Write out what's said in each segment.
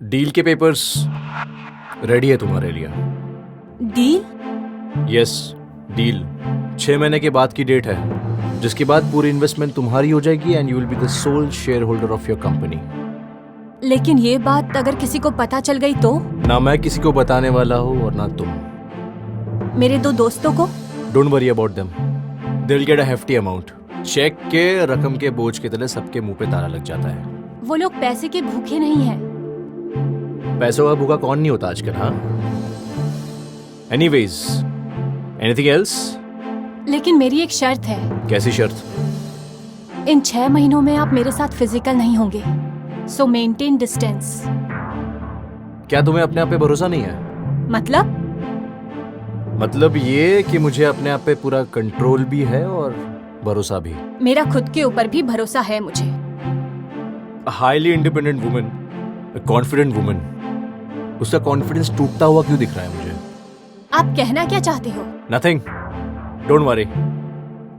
Deal के papers ready है तुम्हारे लिए। डील? Yes, deal. 6 महीने के बाद की डेट है, जिसके बाद पूरी इन्वेस्टमेंट तुम्हारी हो जाएगी and you will be the sole share holder of your company. लेकिन ये बात अगर किसी को पता चल गई तो? ना मैं किसी को बताने वाला हूँ और ना तुम। मेरे 2 दोस्तों को? Don't worry about them, they will get a hefty amount. Cheque के रकम के बोझ के तले सबके मुंह पे ताला लग जाता है। वो लोग पैसे के भूखे नहीं हैं। पैसों का भूखा कौन नहीं होता आजकल, हाँ? Anyways, anything else? लेकिन मेरी एक शर्त है। कैसी शर्त? इन 6 महीनों में आप मेरे साथ फिजिकल नहीं होंगे, सो मेंटेन डिस्टेंस। क्या तुम्हें अपने आप पे भरोसा नहीं है? मतलब ये कि मुझे अपने आप पे पूरा कंट्रोल भी है और भरोसा भी। मेरा खुद के ऊपर भी भरोसा है मुझे। Highly independent woman, confident woman, उसका कॉन्फिडेंस टूटता हुआ क्यों दिख रहा है मुझे? आप कहना क्या चाहते हो? Nothing, don't worry,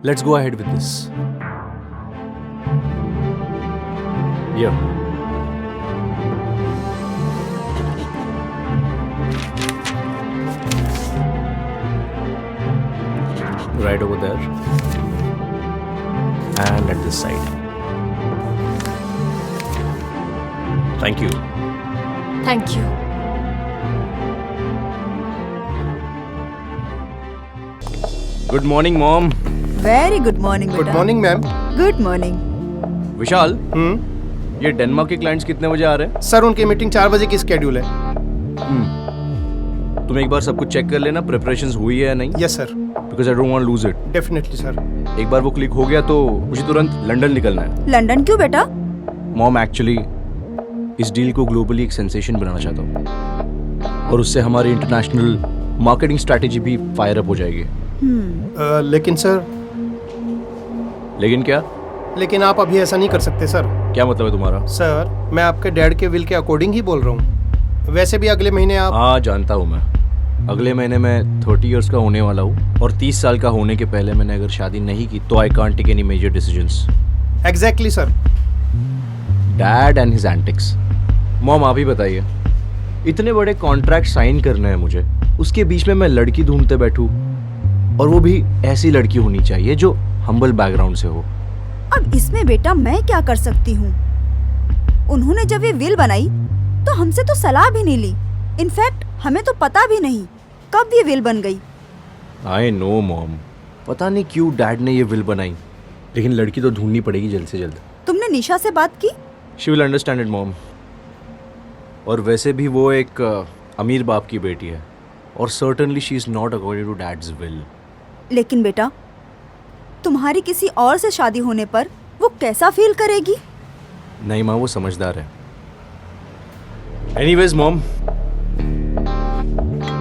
let's go ahead with this. Right over there and at this side. Thank you. Thank you. Good morning, Mom. Very good morning good बेटा। Morning ma'am. Good morning. Vishal, ये डेनमार्क के clients कितने बजे आ रहे हैं? Sir उनकी meeting 4 बजे की स्केड्यूल है। तुम एक बार सब कुछ चेक कर लेना, प्रिपरेशंस हुई है या नहीं, yes sir, because I don't want lose it. Definitely sir. एक बार वो क्लिक हो गया तो मुझे तुरंत लंदन निकलना है। लंदन क्यों बेटा? मॉम, एक्चुअली इस डील को ग्लोबली एक सेंसेशन बनाना चाहता हूँ और उससे हमारी इंटरनेशनल मार्केटिंग स्ट्रैटेजी भी फायर अप हो जाएगी। लेकिन सर, लेकिन क्या? लेकिन आप अभी ऐसा नहीं कर सकते सर। क्या मतलब है तुम्हारा? सर, मैं आपके डैड के विल के अकॉर्डिंग ही बोल रहा हूँ। वैसे भी अगले महीने आप हाँ, जानता हूँ मैं। अगले महीने मैं 30 इयर्स का होने वाला हूँ और 30 साल का होने के पहले मैंने अगर शादी नहीं की तो I can't take any major decisions. Exactly sir. Dad and his antics. Mom, आप ही बताइए, इतने बड़े कॉन्ट्रैक्ट साइन करने हैं मुझे, उसके बीच में मैं लड़की ढूंढते बैठूं, और वो भी ऐसी लड़की होनी चाहिए जो हम्बल बैकग्राउंड से हो। अब इसमें बेटा मैं क्या कर सकती हूँ? उन्होंने जब ये विल बनाई तो हमसे तो सलाह भी नहीं ली। इनफैक्ट हमें तो पता भी नहीं कब ये विल बन गई। आई नो मॉम, पता नहीं क्यों डैड ने ये विल बनाई, लेकिन लड़की तो ढूंढनी पड़ेगी जल्द से जल्द। तुमने निशा से बात की? She will understand it mom. और वैसे भी वो एक अमीर बाप की बेटी है और certainly she is not according to dad's will. लेकिन बेटा, तुम्हारी किसी और से शादी होने पर वो कैसा फील करेगी? नहीं माँ, वो समझदार है। Anyways mom,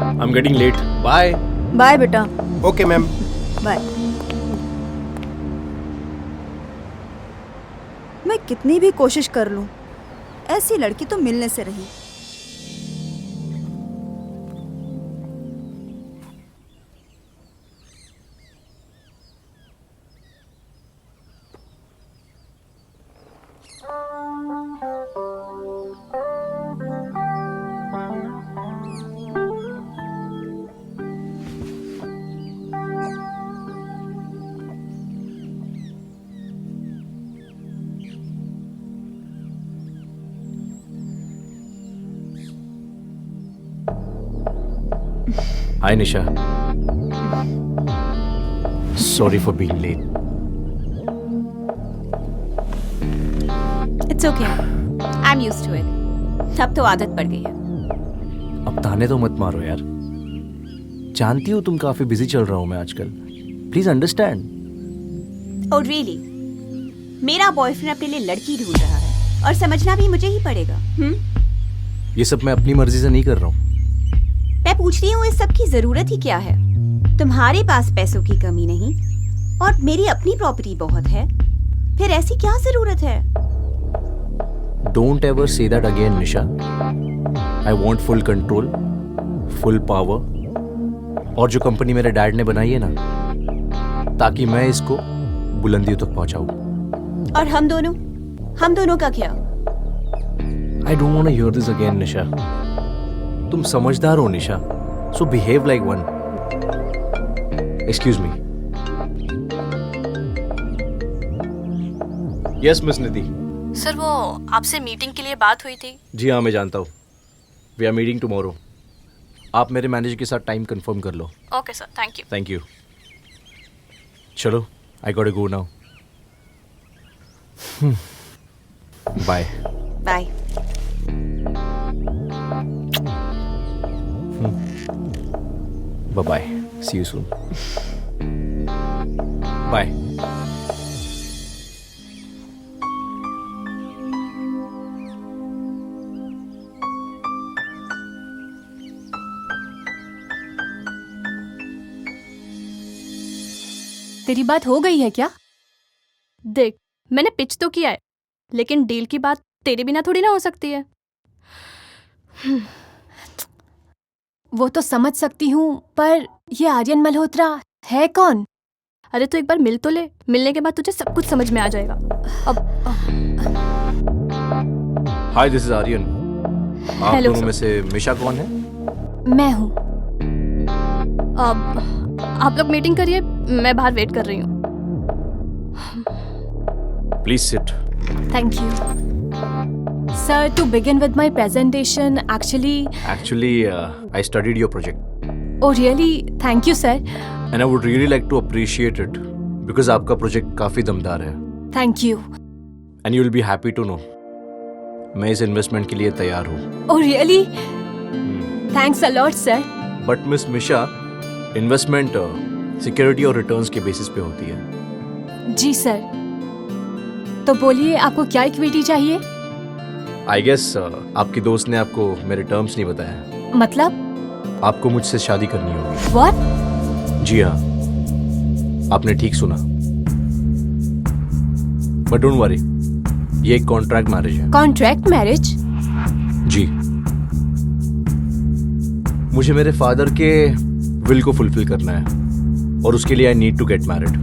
I am getting late. Bye. Bye बेटा। Okay ma'am. बाय। मैं कितनी भी कोशिश कर लूं, ऐसी लड़की तो मिलने से रही। Hi Nisha. Sorry for being late. It's okay. I'm used to it. अब तो आदत पड़ गई है। अब ताने तो मत मारो यार, जानती हो तुम काफी बिजी चल रहा हूं मैं आजकल। Please understand. Oh really? मेरा बॉयफ्रेंड अपने लिए लड़की ढूंढ रहा है और समझना भी मुझे ही पड़ेगा। ये सब मैं अपनी मर्जी से नहीं कर रहा हूँ। मैं पूछ रही हूँ, इस सब की जरूरत ही क्या है? तुम्हारे पास पैसों की कमी नहीं और मेरी अपनी प्रॉपर्टी बहुत है, फिर ऐसी क्या जरूरत है? Don't ever say that again, Nisha. I want full control, full power. और जो कंपनी मेरे डैड ने बनाई है ना, ताकि मैं इसको बुलंदियों तक पहुंचाऊं। और हम दोनों का क्या? I don't want to hear this again, निशा. तुम समझदार हो निशा. So behave like one. Excuse me. Yes, Miss Nidhi. Sir वो आपसे मीटिंग के लिए बात हुई थी. जी हाँ, मैं जानता हूँ. We are meeting tomorrow. आप मेरे मैनेजर के साथ टाइम कंफर्म कर लो. Okay sir, thank you. Thank you. चलो, I gotta go now. Bye. Bye. Bye-bye. See you soon. Bye. तेरी बात हो गई है क्या? देख, मैंने पिच तो किया है, लेकिन डील की बात तेरे बिना थोड़ी ना हो सकती है. वो तो समझ सकती हूँ, पर ये आर्यन मल्होत्रा है कौन? अरे तो एक बार मिल तो ले, मिलने के बाद तुझे सब कुछ समझ में आ जाएगा. अब Hi, this is Aryan. आप Hello, दोनों sir. में से मिशा कौन है? मैं हूँ. आप लोग मीटिंग करिए, मैं बाहर वेट कर रही हूँ. Please sit. Thank you. Sir, to begin with my presentation, actually... Actually, I studied your project. Oh really? Thank you, sir. And I would really like to appreciate it. Because आपका project काफ़ी दमदार है. Thank you. And you will be happy to know. मैं इस investment के लिए तैयार हूँ. Oh really? Thanks a lot, sir. But miss Misha, investment security और रिटर्न्स के बेसिस पे होती है. जी सर. तो बोलिए, आपको क्या इक्विटी चाहिए? आई गेस आपकी दोस्त ने आपको मेरे टर्म्स नहीं बताया. मतलब? आपको मुझसे शादी करनी होगी. What? जी हाँ, आपने ठीक सुना. बट डोंट वरी, ये एक कॉन्ट्रैक्ट मैरिज है. Contract marriage? जी. मुझे मेरे फादर के विल को फुलफिल करना है और उसके लिए I need to get married.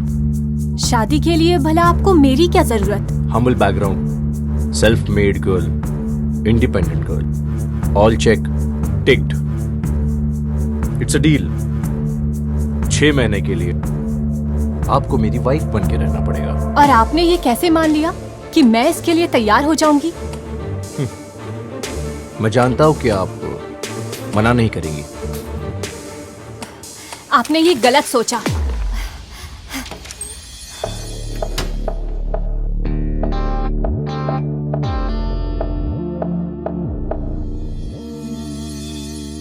शादी के लिए भला आपको मेरी क्या जरूरत? Humble background, self made girl, independent girl, all check, ticked. It's a deal. 6 महीने के लिए आपको मेरी वाइफ बन के रहना पड़ेगा. और आपने ये कैसे मान लिया कि मैं इसके लिए तैयार हो जाऊंगी? मैं जानता हूँ कि आप मना नहीं करेंगी. आपने ये गलत सोचा.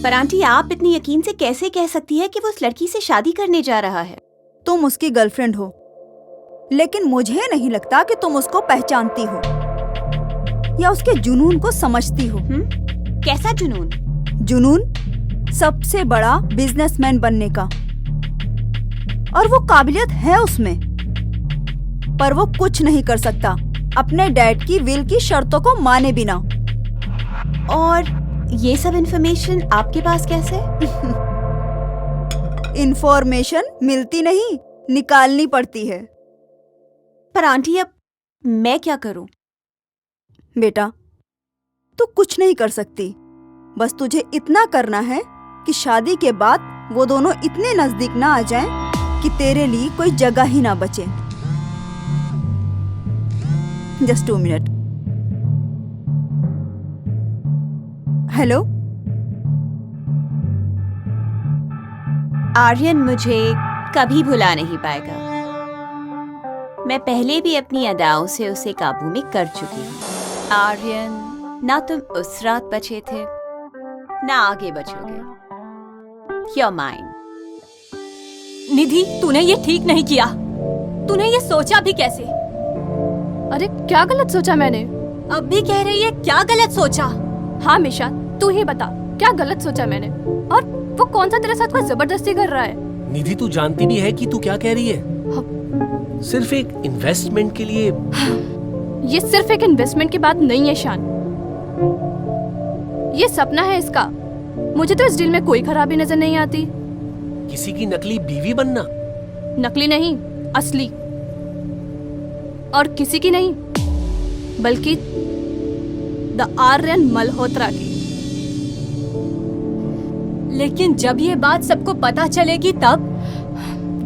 पर आंटी, आप इतनी यकीन से कैसे कह सकती है कि वो उस लड़की से शादी करने जा रहा है? तुम उसकी गर्लफ्रेंड हो, लेकिन मुझे नहीं लगता कि तुम उसको पहचानती हो या उसके जुनून को समझती हो. कैसा जुनून? जुनून सबसे बड़ा बिजनेसमैन बनने का, और वो काबिलियत है उसमें, पर वो कुछ नहीं कर सकता अपने डैड की विल की शर्तों को माने बिना. और ये सब इन्फॉर्मेशन आपके पास कैसे? इंफॉर्मेशन मिलती नहीं, निकालनी पड़ती है. पर आंटी, अब मैं क्या करूं? बेटा, तू कुछ नहीं कर सकती. बस तुझे इतना करना है कि शादी के बाद वो दोनों इतने नजदीक ना आ जाएं कि तेरे लिए कोई जगह ही ना बचे. Just 2 minute. हेलो. आर्यन मुझे कभी भुला नहीं पाएगा. मैं पहले भी अपनी अदाओं से उसे काबू में कर चुकी हूँ. आर्यन, ना तुम उस रात बचे थे, ना आगे बचोगे. You're mine. निधि, तूने ये ठीक नहीं किया. तूने ये सोचा भी कैसे? अरे क्या गलत सोचा मैंने? अब भी कह रही है क्या गलत सोचा? हाँ मिशा, तू ही बता, क्या गलत सोचा मैंने? और वो कौन सा तेरे साथ कोई जबरदस्ती कर रहा है? निधि, तू जानती भी है कि तू क्या कह रही है? सिर्फ एक इन्वेस्टमेंट के लिए. ये सिर्फ एक इन्वेस्टमेंट की बात नहीं है शान, ये सपना है इसका. मुझे तो इस डील में कोई खराबी नजर नहीं आती. किसी की नकली बीवी बनना? नकली नहीं, असली. और किसी की नहीं, बल्कि द आर्यन मल्होत्रा की। लेकिन जब ये बात सबको पता चलेगी तब?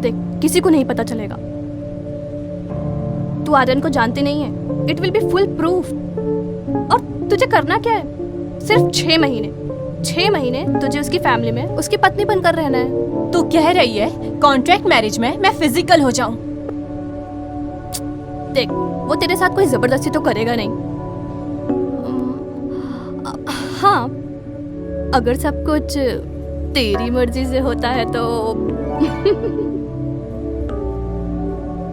देख, किसी को नहीं पता चलेगा। तू आर्यन को जानती नहीं है। It will be full proof. और तुझे करना क्या है? सिर्फ 6 महीने तुझे उसकी फैमिली में उसकी पत्नी बनकर रहना है। तू कह रही है कॉन्ट्रैक्ट मैरिज में मैं फिजिकल हो जाऊं? देख, वो तेरे साथ कोई जबरदस्ती तो करेगा नहीं। हाँ, अगर सब कुछ तेरी मर्जी से होता है तो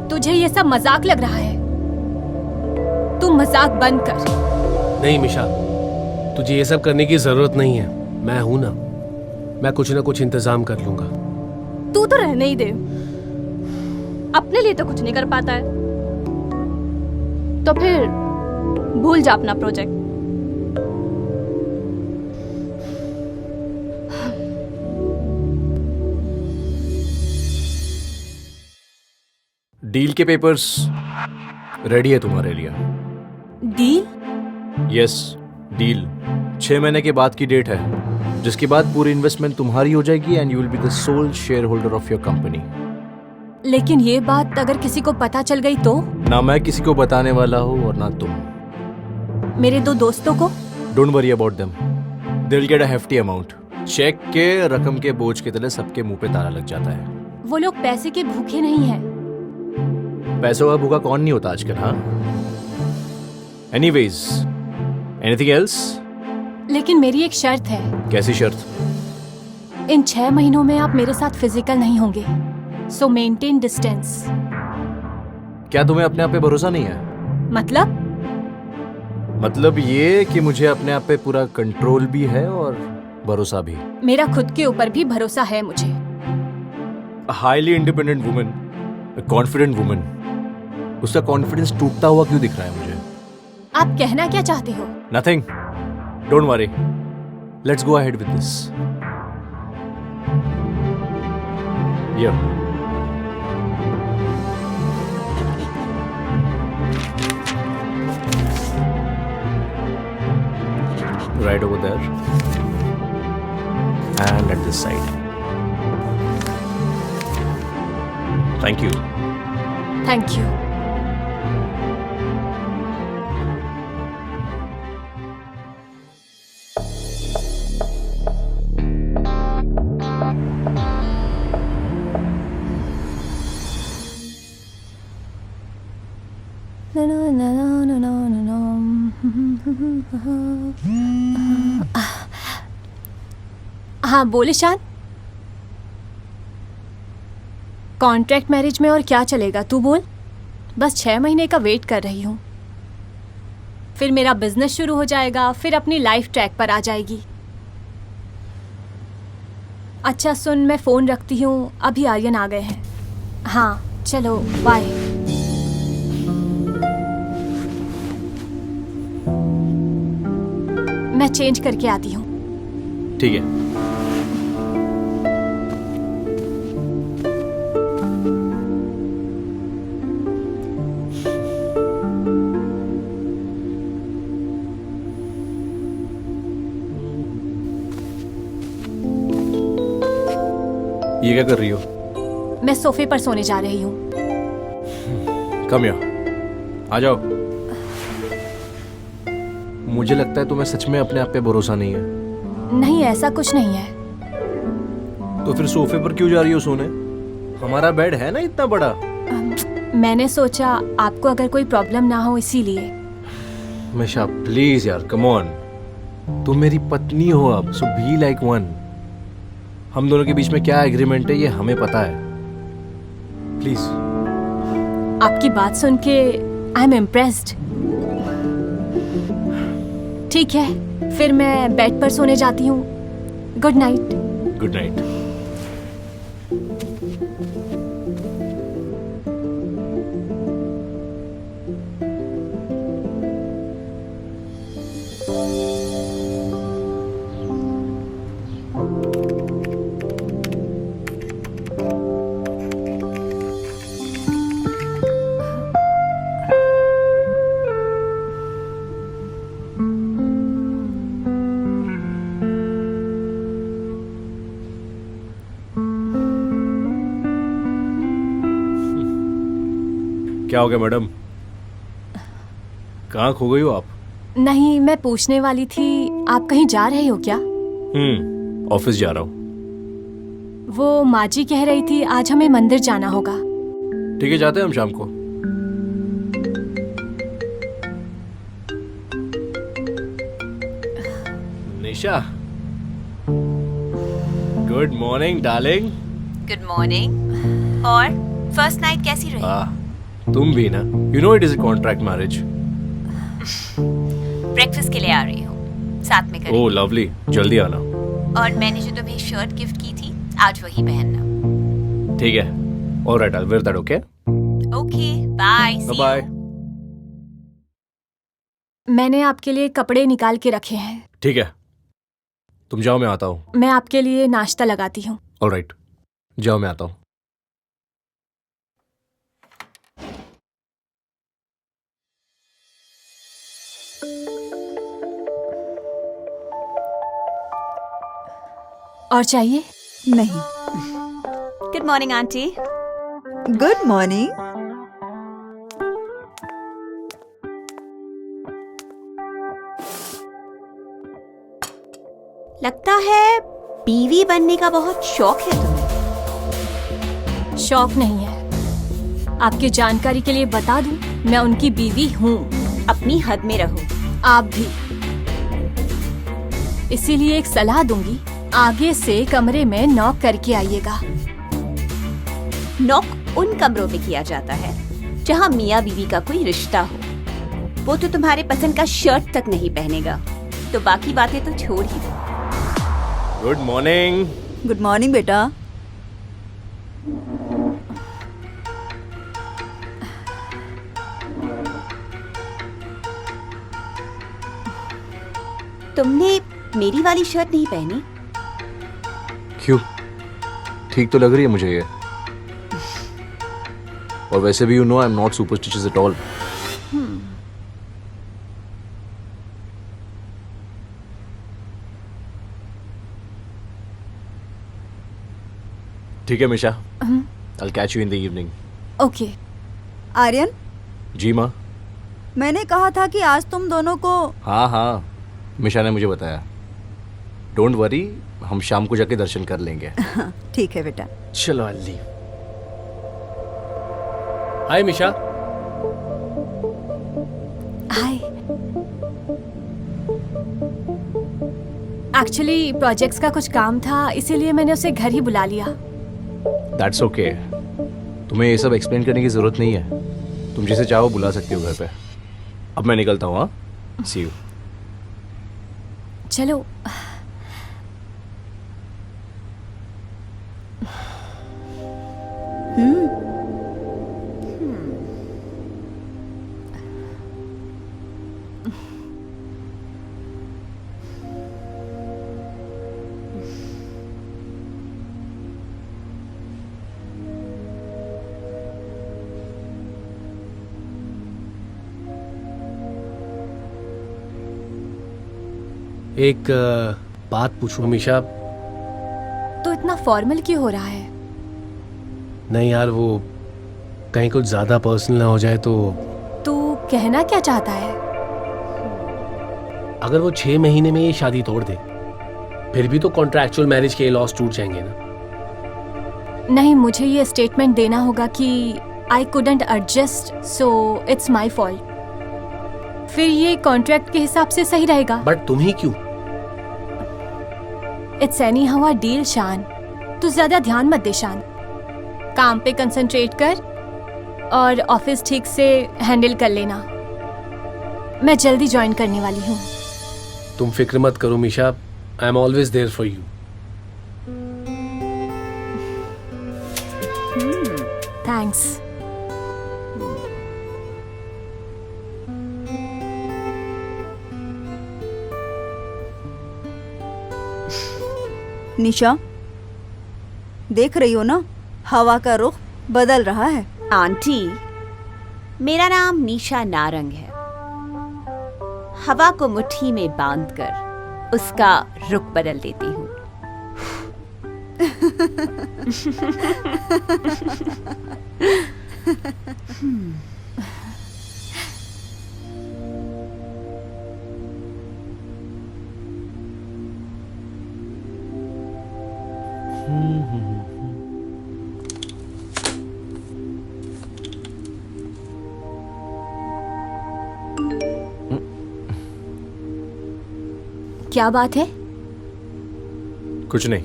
तुझे ये सब मजाक लग रहा है? तू मजाक बंद कर। नहीं मिशा, तुझे ये सब करने की जरूरत नहीं है। मैं हूं ना, मैं कुछ ना कुछ इंतजाम कर लूंगा। तू तो रहने ही दे। अपने लिए तो कुछ नहीं कर पाता है, तो फिर भूल जा अपना प्रोजेक्ट। डील के पेपर्स रेडी है तुम्हारे लिए। डील? Yes, deal. 6 महीने के बाद की डेट है, जिसके बाद पूरी इन्वेस्टमेंट तुम्हारी हो जाएगी and you will be the sole share holder of your company. लेकिन ये बात अगर किसी को पता चल गई तो? ना मैं किसी को बताने वाला हूँ और ना तुम। मेरे 2 दोस्तों को? Don't worry about them, they will get a hefty amount. Cheque के रकम के बोझ की तरह सबके मुंह पे ताला लग जाता है। वो लोग पैसे के भूखे नहीं हैं। पैसों का भूखा कौन नहीं होता आजकल, हाँ? Anyways, anything else? लेकिन मेरी एक शर्त है। कैसी शर्त? इन 6 महीनों में आप मेरे साथ फिजिकल नहीं होंगे, सो मेंटेन डिस्टेंस। क्या तुम्हें अपने आप पे भरोसा नहीं है? मतलब ये कि मुझे अपने आप पे पूरा कंट्रोल भी है और भरोसा भी। मेरा खुद के ऊपर भी भरोसा है मुझे। Highly independent woman, confident woman, उसका कॉन्फिडेंस टूटता हुआ क्यों दिख रहा है मुझे? आप कहना क्या चाहते हो? Nothing, don't worry, let's go ahead with this. Right over there and at this side. Thank you. Thank you. हाँ बोल ईशान। कॉन्ट्रैक्ट मैरिज में और क्या चलेगा तू बोल। बस 6 महीने का वेट कर रही हूँ, फिर मेरा बिजनेस शुरू हो जाएगा, फिर अपनी लाइफ ट्रैक पर आ जाएगी। अच्छा सुन, मैं फ़ोन रखती हूँ, अभी आर्यन आ गए हैं। हाँ चलो बाय। मैं चेंज करके आती हूँ। ठीक है। ये क्या कर रही हो? मैं सोफे पर सोने जा रही हूँ। कम यहाँ, आ जाओ। मुझे लगता है तुम्हें सच में अपने आप पे भरोसा नहीं है। नहीं ऐसा कुछ नहीं है। तो फिर सोफे पर क्यों जा रही हो सोने? हमारा बेड है ना इतना बड़ा। मैंने सोचा आपको अगर कोई प्रॉब्लम ना हो इसीलिए। मिशा प्लीज यार, कम ऑन। तुम मेरी पत्नी हो अब, सो बी लाइक वन। हम दोनों के बीच में क्या एग्रीमेंट है ये हमें पता है। प्लीज। आपकी बात सुन के आई एम इम्प्रेस्ड। ठीक है, फिर मैं बेड पर सोने जाती हूँ। Good night. Good night. क्या हो गया मैडम? कहाँ खो गई हो आप? नहीं, मैं पूछने वाली थी, आप कहीं जा रहे हो क्या? ऑफिस जा रहा हूँ। वो माँ जी कह रही थी आज हमें मंदिर जाना होगा। ठीक है, जाते हैं हम शाम को। Nisha, good morning darling. Good morning. और फर्स्ट नाइट कैसी रही? तुम भी ना, you know it is a contract marriage. Breakfast के लिए आ रही हूँ, साथ में करेंगे। ओह लवली, जल्दी आना। और मैंने जो तुम्हें शर्ट गिफ्ट की थी, आज वही पहनना। ठीक है, alright, I will wear that, okay? Okay, bye. Bye. मैंने आपके लिए कपड़े निकाल के रखे हैं। ठीक है, तुम जाओ, मैं आता हूँ। मैं आपके लिए नाश्ता लगाती हूँ। ऑलराइट, जाओ, मैं आता हूँ। और चाहिए? नहीं। Good morning aunty. Good morning. लगता है बीवी बनने का बहुत शौक है तुम्हें। शौक नहीं है, आपकी जानकारी के लिए बता दूं, मैं उनकी बीवी हूँ। अपनी हद में रहो। आप भी। इसीलिए एक सलाह दूंगी, आगे से कमरे में नॉक करके आइएगा। नॉक उन कमरों में किया जाता है जहाँ मियाँ बीवी का कोई रिश्ता हो। वो तो तुम्हारे पसंद का शर्ट तक नहीं पहनेगा, तो बाकी बातें तो छोड़ ही दो। Good morning. गुड मॉर्निंग बेटा। तुमने मेरी वाली शर्ट नहीं पहनी? क्यों? ठीक तो लग रही है मुझे ये। और वैसे भी you know I am not superstitious at all. ठीक है Misha, I'll catch you in the evening. Okay. Aryan, जी माँ। मैंने कहा था कि आज तुम दोनों को। हाँ, मिशा ने मुझे बताया। डोंट वरी, हम शाम को जाके दर्शन कर लेंगे। ठीक है बेटा। चलो अल्ली। हाय मिशा। हाय। एक्चुअली प्रोजेक्ट्स का कुछ काम था, इसीलिए मैंने उसे घर ही बुला लिया। That's okay. तुम्हें ये सब एक्सप्लेन करने की जरूरत नहीं है। तुम जिसे चाहो बुला सकती हो घर पे। अब मैं निकलता हूँ। हाँ, सी यू। चलो। एक बात पूछूं मिशा? तो इतना फॉर्मल क्यों हो रहा है? नहीं यार, वो कहीं कुछ ज्यादा पर्सनल ना हो जाए तो। तू कहना क्या चाहता है? अगर वो 6 महीने में ये शादी तोड़ दे, फिर भी तो कॉन्ट्रैक्चुअल मैरिज के लॉस टूट जाएंगे ना। नहीं, मुझे ये स्टेटमेंट देना होगा कि I couldn't adjust, so it's my fault. फिर ये कॉन्ट्रैक्ट के हिसाब से सही रहेगा। बट तुम ही क्यों? It's any how a deal शान। तू ज्यादा ध्यान मत दे शान। काम पे कंसंट्रेट कर और ऑफिस ठीक से हैंडल कर लेना। मैं जल्दी ज्वाइन करने वाली हूँ। तुम फिक्र मत करो Misha, I am always there for you. Thanks. Nisha, देख रही हो ना, हवा का रुख बदल रहा है। आंटी, मेरा नाम निशा नारंग है। हवा को मुट्ठी में बांधकर उसका रुख बदल देती हूँ। क्या बात है? कुछ नहीं।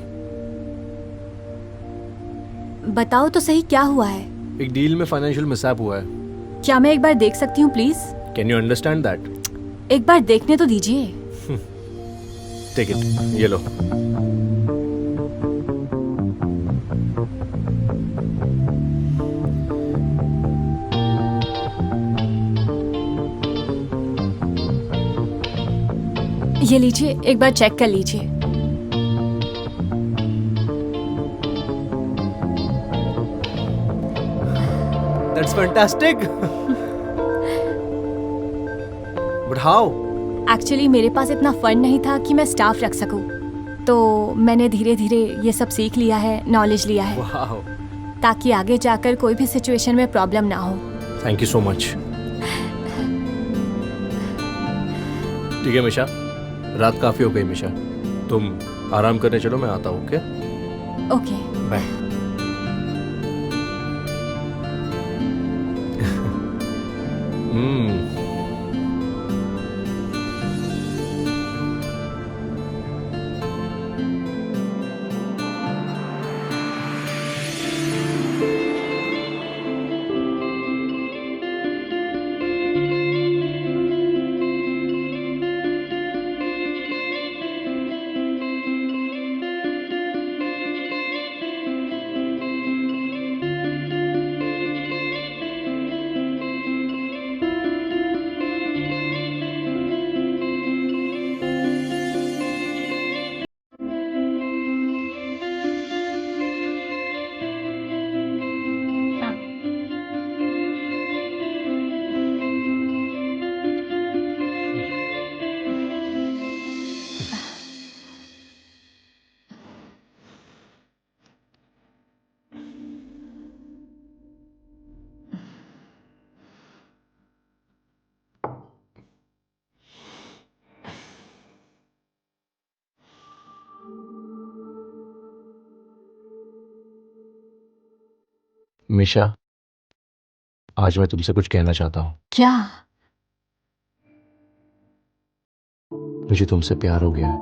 बताओ तो सही, क्या हुआ है? एक डील में फाइनेंशियल मिसहैप हुआ है। क्या मैं एक बार देख सकती हूँ please? Can you understand that? एक बार देखने तो दीजिए। टेक इट, ये लो। ये लीजिए, एक बार चेक कर लीजिए। That's fantastic. But how? Actually मेरे पास इतना फंड नहीं था कि मैं स्टाफ रख सकूं, तो मैंने धीरे धीरे ये सब सीख लिया है, नॉलेज लिया है, Wow. ताकि आगे जाकर कोई भी सिचुएशन में प्रॉब्लम ना हो। Thank you so much. ठीक है मिशा, रात काफी हो गई मिशा, तुम आराम करने चलो, मैं आता हूँ। Okay okay. बाय। मिशा, आज मैं तुमसे कुछ कहना चाहता हूँ। क्या? मुझे तुमसे प्यार हो गया है।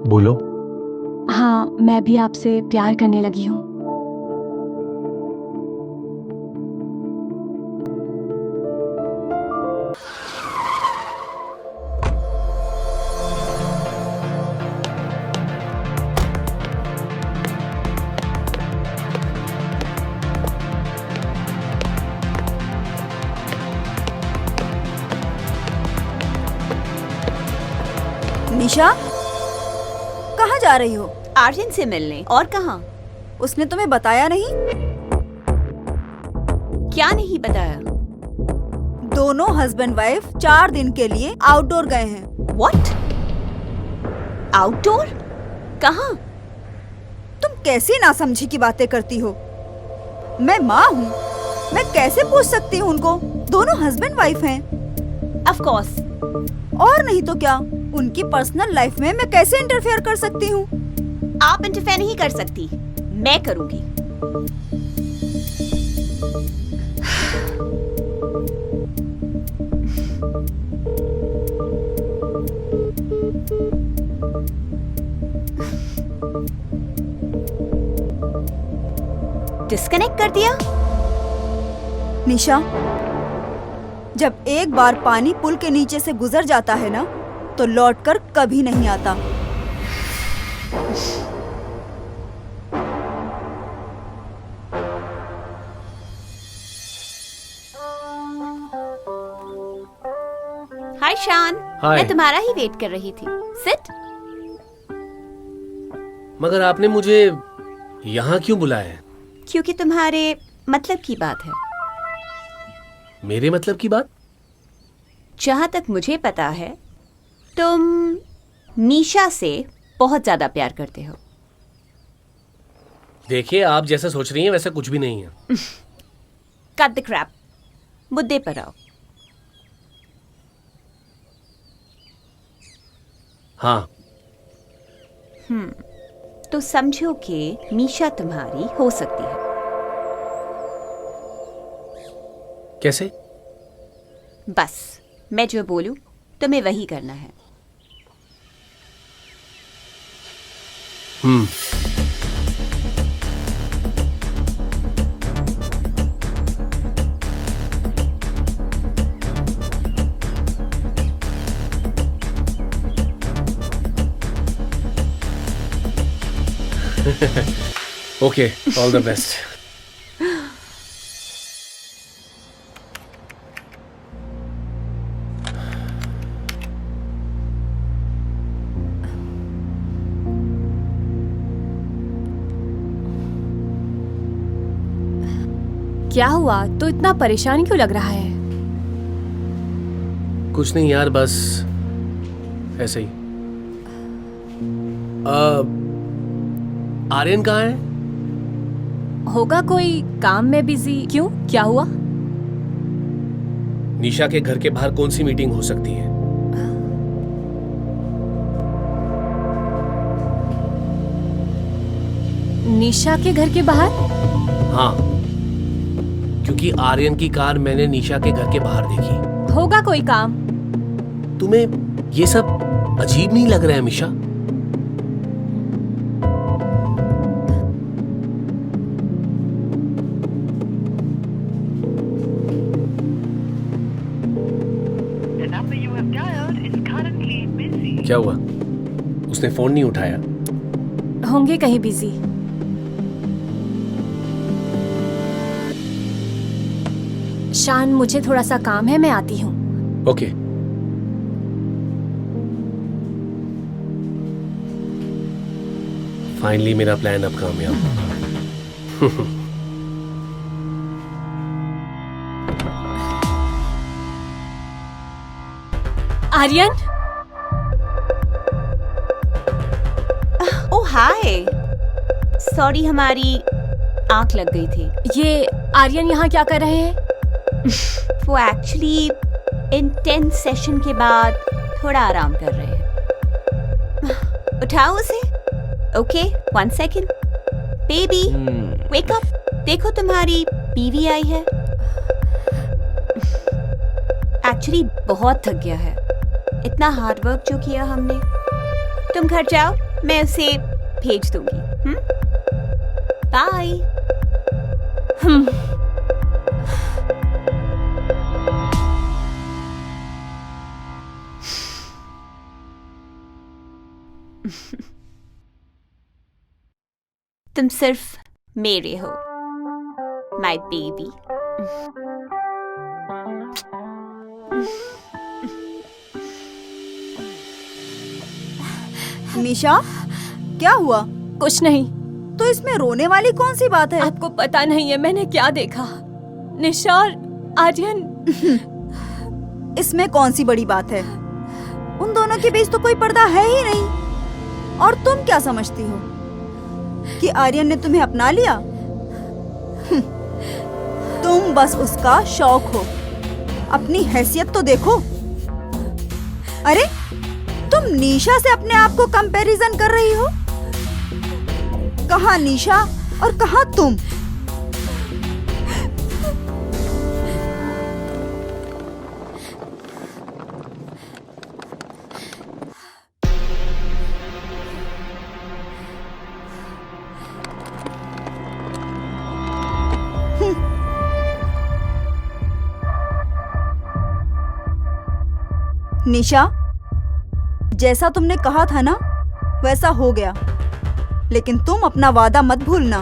बोलो। हाँ, मैं भी आपसे प्यार करने लगी हूँ। निशा, कहाँ जा रही हो? आर्यन से मिलने। और कहाँ? उसने तुम्हें बताया नहीं? क्या नहीं बताया? दोनों हस्बैंड वाइफ 4 दिन के लिए आउटडोर गए हैं। What? आउटडोर? कहाँ? तुम कैसी नासमझी की बातें करती हो? मैं माँ हूँ, मैं कैसे पूछ सकती हूँ उनको? दोनों हस्बैंड वाइफ हैं। Of course. और नहीं तो क्या, उनकी पर्सनल लाइफ में मैं कैसे इंटरफेयर कर सकती हूँ? आप इंटरफेयर नहीं कर सकती, मैं करूंगी। डिस्कनेक्ट कर दिया? निशा, जब एक बार पानी पुल के नीचे से गुजर जाता है ना, तो लौटकर कभी नहीं आता। हाय शान। हाय। मैं तुम्हारा ही वेट कर रही थी। सिट। मगर आपने मुझे यहाँ क्यों बुलाया है? क्योंकि तुम्हारे मतलब की बात है। मेरे मतलब की बात? जहां तक मुझे पता है, तुम मीशा से बहुत ज्यादा प्यार करते हो। देखिए, आप जैसा सोच रही हैं वैसा कुछ भी नहीं है। कट द क्रैप, मुद्दे पर आओ। हाँ। तो समझो कि मीशा तुम्हारी हो सकती है। कैसे? बस मैं जो बोलूं तुम्हें वही करना है। Okay, all the best. क्या हुआ? तो इतना परेशान क्यों लग रहा है? कुछ नहीं यार, बस ऐसे ही। आर्यन कहाँ है? होगा कोई काम में बिजी। क्यों, क्या हुआ? निशा के घर के बाहर कौन सी मीटिंग हो सकती है? निशा के घर के बाहर? हाँ, क्योंकि आर्यन की कार मैंने निशा के घर के बाहर देखी। होगा कोई काम। तुम्हें ये सब अजीब नहीं लग रहा है मिशा? क्या हुआ? उसने फोन नहीं उठाया? होंगे कहीं बिजी। शान, मुझे थोड़ा सा काम है, मैं आती हूँ। ओके। फाइनली मेरा प्लान अब कामयाब। आर्यन, ओह हाय, सॉरी हमारी आंख लग गई थी। ये आर्यन यहाँ क्या कर रहे हैं? वो एक्चुअली इंटेंस सेशन के बाद थोड़ा आराम कर रहे हैं। उठाओ उसे। Okay, 1 second. Baby wake up, देखो तुम्हारी बीवी आई है। एक्चुअली बहुत थक गया है, इतना हार्ड वर्क जो किया हमने। तुम घर जाओ, मैं उसे भेज दूंगी। बाय। तुम सिर्फ मेरे हो, माय बेबी। निशा, क्या हुआ? कुछ नहीं। तो इसमें रोने वाली कौन सी बात है? आपको पता नहीं है मैंने क्या देखा। निशा और आर्यन। इसमें कौन सी बड़ी बात है? उन दोनों के बीच तो कोई पर्दा है ही नहीं। और तुम क्या समझती हो कि आर्यन ने तुम्हें अपना लिया? तुम बस उसका शौक हो, अपनी हैसियत तो देखो। अरे, तुम निशा से अपने आप को कंपैरिजन कर रही हो। कहाँ निशा और कहाँ तुम? निशा, जैसा तुमने कहा था ना, वैसा हो गया। लेकिन तुम अपना वादा मत भूलना,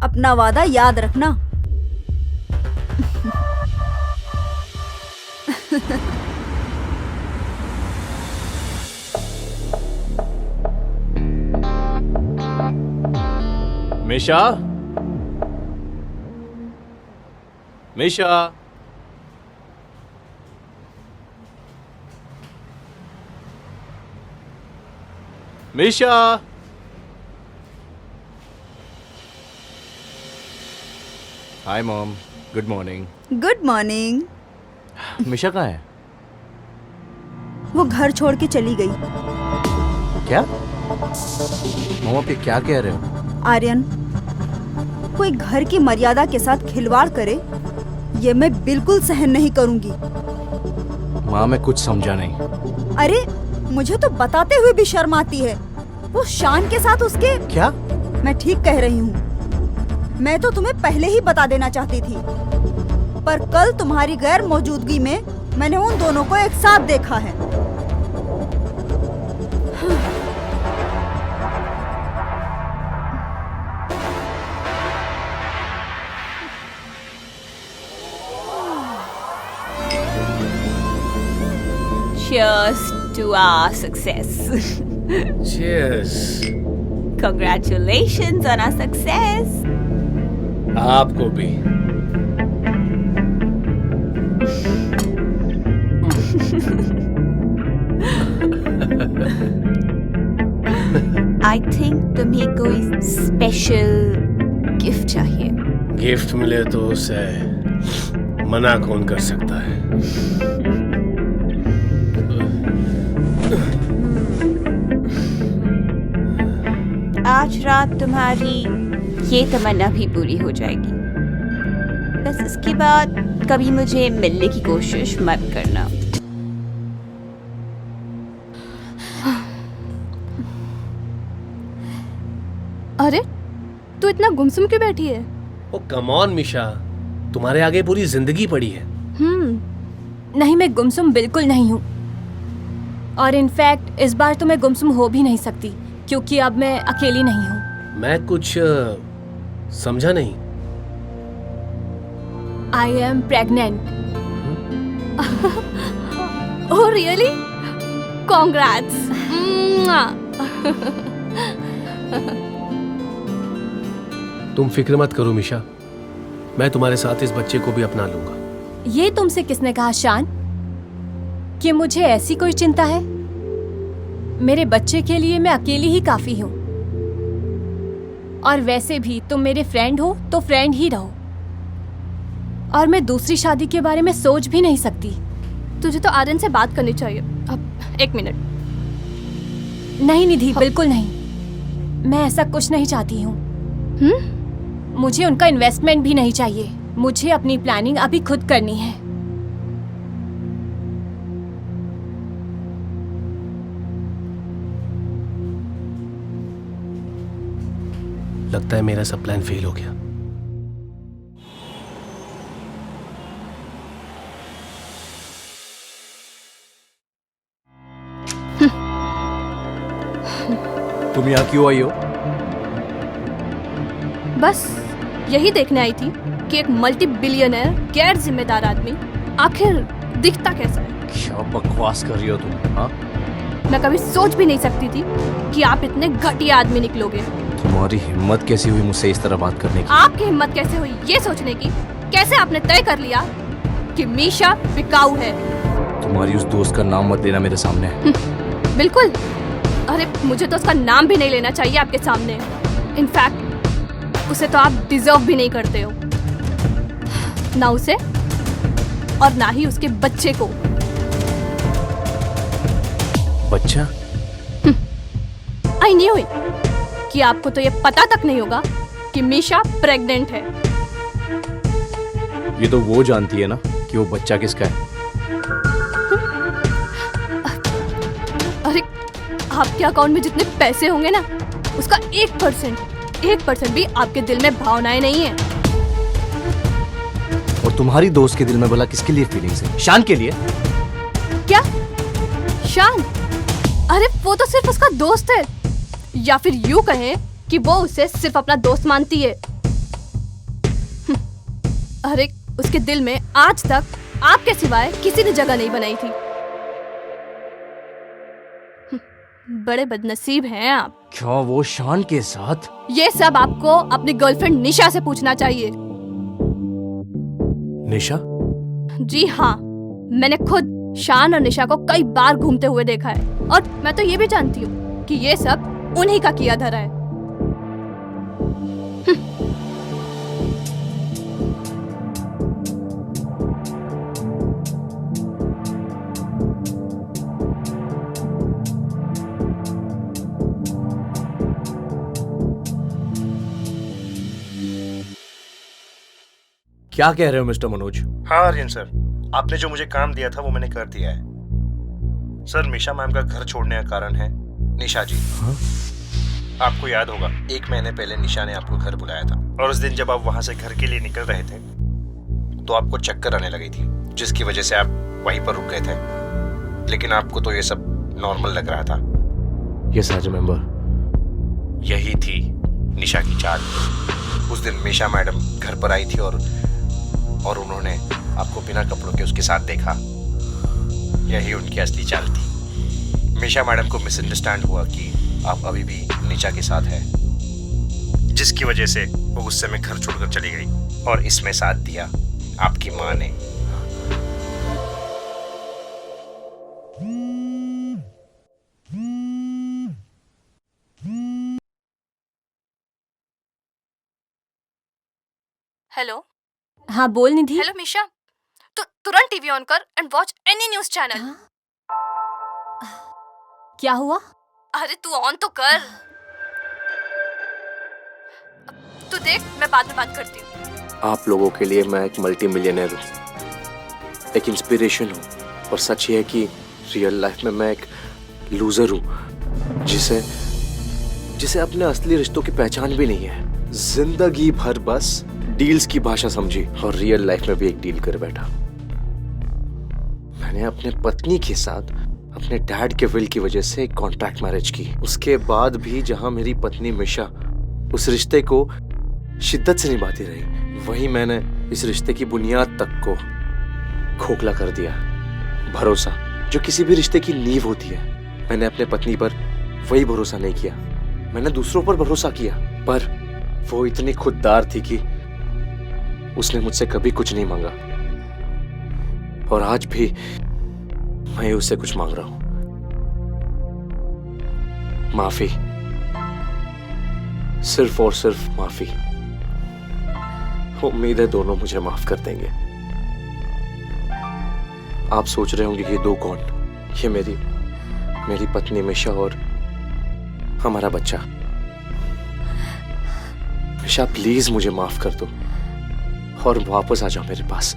अपना वादा याद रखना। Misha, Misha, Misha. Hi mom, good morning. Good morning. Misha कहाँ है? वो घर छोड़ के चली गई। क्या? मॉम आप ये क्या कह रहे हो? आर्यन, कोई घर की मर्यादा के साथ खिलवाड़ करे, ये मैं बिल्कुल सहन नहीं करूंगी। माँ मैं कुछ समझा नहीं। अरे मुझे तो बताते हुए भी शर्म आती है। वो शान के साथ उसके। क्या? मैं ठीक कह रही हूँ। मैं तो तुम्हें पहले ही बता देना चाहती थी, पर कल तुम्हारी गैर मौजूदगी में मैंने उन दोनों को एक साथ देखा है। Cheers to our success. Cheers. Congratulations on our success. आपको भी। I think तुम्हें कोई स्पेशल गिफ्ट चाहिए। गिफ्ट मिले तो उसे मना कौन कर सकता है? आज रात तुम्हारी ये तमन्ना भी पूरी हो जाएगी। बस इसके बाद कभी मुझे मिलने की कोशिश मत करना। अरे तू इतना गुमसुम क्यों बैठी है? ओ कम ऑन मिशा, तुम्हारे आगे पूरी जिंदगी पड़ी है। नहीं, मैं गुमसुम बिल्कुल नहीं हूँ। और इनफैक्ट इस बार तो मैं गुमसुम हो भी नहीं सकती, क्योंकि अब मैं अकेली नहीं हूँ। मैं कुछ समझा नहीं। I am pregnant. Oh really? Congrats. तुम फिक्र मत करो मिशा, मैं तुम्हारे साथ इस बच्चे को भी अपना लूंगा। ये तुमसे किसने कहा शान कि मुझे ऐसी कोई चिंता है? मेरे बच्चे के लिए मैं अकेली ही काफी हूँ। और वैसे भी तुम मेरे फ्रेंड हो तो फ्रेंड ही रहो। और मैं दूसरी शादी के बारे में सोच भी नहीं सकती। तुझे तो आर्यन से बात करनी चाहिए। अब एक मिनट। नहीं निधि, बिल्कुल नहीं। मैं ऐसा कुछ नहीं चाहती हूँ। मुझे उनका इन्वेस्टमेंट भी नहीं चाहिए। मुझे अपनी प्लानिंग अभी खुद करनी है। लगता है मेरा सब प्लान फेल हो गया। तुम यहाँ क्यों आई हो? बस यही देखने आई थी कि एक मल्टी बिलियनर गैर जिम्मेदार आदमी आखिर दिखता कैसा है। क्या बकवास कर रही हो तुम? हाँ, मैं कभी सोच भी नहीं सकती थी कि आप इतने घटिया आदमी निकलोगे। तुम्हारी हिम्मत कैसी हुई मुझसे इस तरह बात करने की? आपकी हिम्मत कैसे हुई ये सोचने की? कैसे आपने तय कर लिया कि मीशा बिकाऊ है? तुम्हारी उस दोस्त का नाम मत लेना मेरे सामने। बिल्कुल। अरे मुझे तो उसका नाम भी नहीं लेना चाहिए आपके सामने। इनफैक्ट उसे तो आप डिजर्व भी नहीं करते हो, ना उसे और ना ही उसके बच्चे को। बच्चा? आई न्यू इट कि आपको तो ये पता तक नहीं होगा कि मीशा प्रेग्नेंट है। ये तो वो जानती है ना कि वो बच्चा किसका है। अरे आपके अकाउंट में जितने पैसे होंगे ना, उसका 1% भी आपके दिल में भावनाएं नहीं है। और तुम्हारी दोस्त के दिल में भला किसके लिए फीलिंग्स है? शान के लिए? क्या? शान? अरे वो तो सिर्फ उसका दोस्त है, या फिर यूं कहें कि वो उसे सिर्फ अपना दोस्त मानती है। अरे उसके दिल में आज तक आपके सिवाय किसी ने जगह नहीं बनाई थी। बड़े बदनसीब हैं आप। क्या वो शान के साथ? ये सब आपको अपनी गर्लफ्रेंड निशा से पूछना चाहिए। निशा? जी हाँ, मैंने खुद शान और निशा को कई बार घूमते हुए देखा है, और मैं तो ये भी जानती हूँ कि ये सब उन्हीं का किया धरा है। क्या कह रहे हो मिस्टर मनोज? हाँ आर्यन सर, आपने जो मुझे काम दिया था वो मैंने कर दिया है। सर, निशा मैम का घर छोड़ने का कारण है निशा जी। आपको याद होगा 1 महीने पहले निशा ने आपको घर बुलाया था, और उस दिन जब आप वहां से घर के लिए निकल रहे थे तो आपको चक्कर आने लगी थी, जिसकी वजह से आप वहीं पर रुक गए थे। लेकिन आपको तो ये सब नॉर्मल लग रहा था। Yes I remember. यही थी निशा की चाल। उस दिन मीशा मैडम घर पर आई थी और उन्होंने आपको बिना कपड़ों के उसके साथ देखा। यही उनकी असली चाल थी। मीशा मैडम को मिसअंडरस्टैंड हुआ कि आप अभी भी निशा के साथ हैं, जिसकी वजह से वो गुस्से में घर छोड़कर चली गई, और इसमें साथ दिया आपकी माँ ने। हेलो हाँ बोल निधि। हेलो मिशा, तू तुरंत टीवी ऑन कर and watch any news channel. क्या हुआ? अरे तू ऑन तो कर। तू देख, मैं बाद में बात करती हूँ। आप लोगों के लिए मैं एक मल्टी मिलियनर हूँ, एक इंस्पिरेशन हूँ, और सच ये है कि रियल लाइफ में मैं एक लूजर हूँ जिसे अपने असली रिश्तों की पहचान भी नहीं है। जिंदगी भर बस डील्स की भाषा समझी, और रियल लाइफ में भी एक डील कर बैठा। मैंने अपने पत्नी के साथ अपने डैड के विल की वजह से एक कॉन्ट्रैक्ट मैरिज की। उसके बाद भी जहां मेरी पत्नी मिशा उस रिश्ते को शिद्दत से निभाती रही, वहीं मैंने इस रिश्ते की बुनियाद तक को खोखला कर दिया। भरोसा, जो किसी भी रिश्ते की नींव होती है, मैंने अपने पत्नी पर वही भरोसा नहीं किया। मैंने दूसरों पर भरोसा किया, पर वो इतनी खुददार थी कि उसने मुझसे कभी कुछ नहीं मांगा, और आज भी मैं उससे कुछ मांग रहा हूं। माफी, सिर्फ और सिर्फ माफी। उम्मीद है दोनों मुझे माफ कर देंगे। आप सोच रहे होंगे कि ये दो कौन? ये मेरी पत्नी मिशा और हमारा बच्चा। मिशा, प्लीज मुझे माफ कर दो और वापस आ जाओ मेरे पास।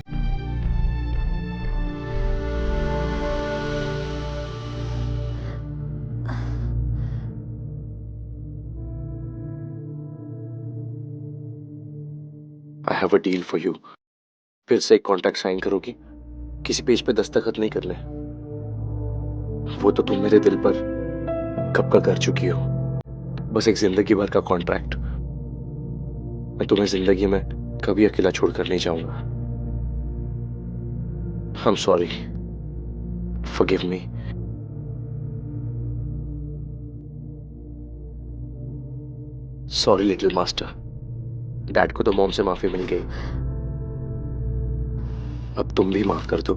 I have a deal for you. फिर से एक कॉन्ट्रैक्ट साइन करोगी? किसी पेज पे दस्तखत नहीं करने, वो तो तुम मेरे दिल पर कब का कर चुकी हो। बस एक जिंदगी भर का कॉन्ट्रैक्ट। मैं तुम्हें जिंदगी में कभी अकेला छोड़कर नहीं जाऊंगा। I'm sorry. Forgive me. Sorry little master. Dad को तो मॉम से माफी मिल गई, अब तुम भी माफ कर दो।